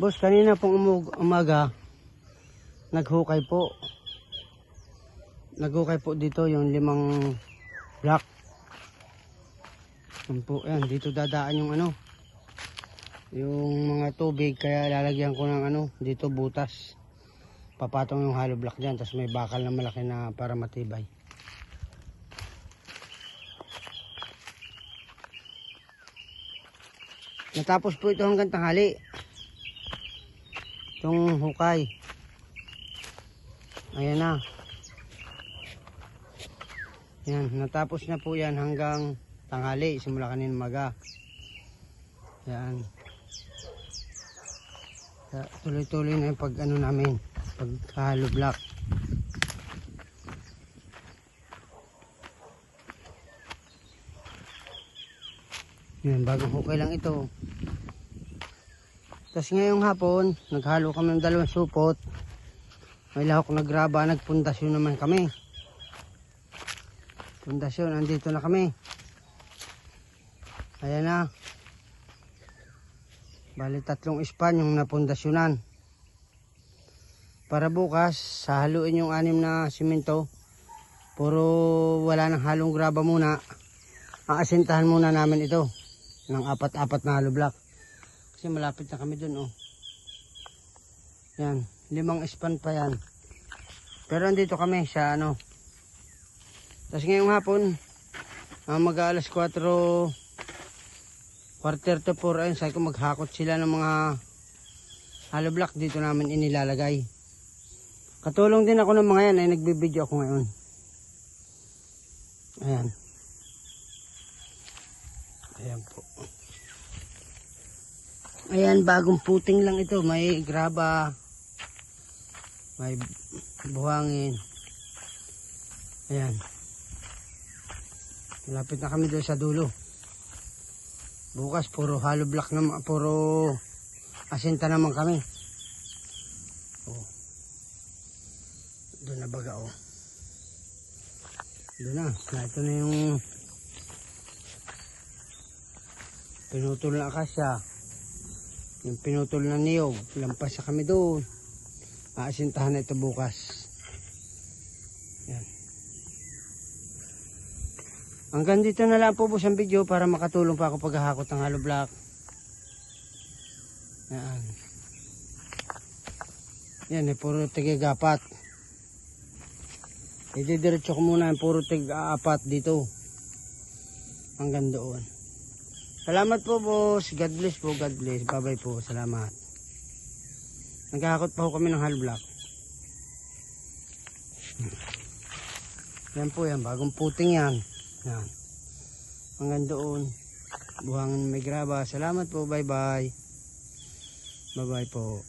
Boss, kanina pong umaga, naghukay po. Naghukay po dito yung 5 block. Yan po, yan. Dito dadaan yung yung mga tubig, kaya lalagyan ko ng dito butas. Papatong yung hollow block dyan, tapos may bakal na malaki na para matibay. Natapos po ito hanggang tanghali. Itong hukay. Ayan na. Yan, natapos na po yan hanggang tanghali. Simula kanina umaga. Yan. Tuloy-tuloy na yung pag namin. Pag hollow block. Yan, bagong hukay lang ito. Tapos ngayong hapon, naghalo kami ng 2 supot. May lahok na graba, nagpundasyon naman kami. Pundasyon, andito na kami. Ayan na. Bali 3 span yung napundasyonan. Para bukas, sahaluin yung 6 na simento. Puro wala nang halong graba muna. Aasintahan muna namin ito. Ng 4 na hollow block. Kasi malapit na kami dun, oh. Yan, 5 span pa yan. Pero andito kami sa Tapos ngayong hapon, mag-aalas 4, quarter to 4, ayun, sabi ko maghakot sila ng mga hollow block dito namin inilalagay. Katulong din ako ng mga yan, ay nagbibideo ako ngayon. Ayan. Ayan po. Ayan, bagong puting lang ito. May graba, may buhangin. Ayan. Malapit na kami doon sa dulo. Bukas puro hollow block naman, puro asinta naman kami. Oh. Doon na baga, oh. Doon na. Ito na yung pinutol na akasya. Yung pinutol na niyog, lampas sa kami doon. Aasintahan na ito bukas. Yan. Hanggang dito na lang po ang video para makatulong pa ako paghahakot ng hollow block. Yan. Yan, puro tig-4. Ididiretso ko muna yung puro tig-4 dito. Hanggang doon. Salamat po, boss. God bless po, God bless. Bye-bye po. Salamat. Naghahakot pa po kami ng hollow block. Yan po yan. Bagong puting yan. Yan. Hanggang doon. Buhangin may graba. Salamat po. Bye-bye. Bye-bye po.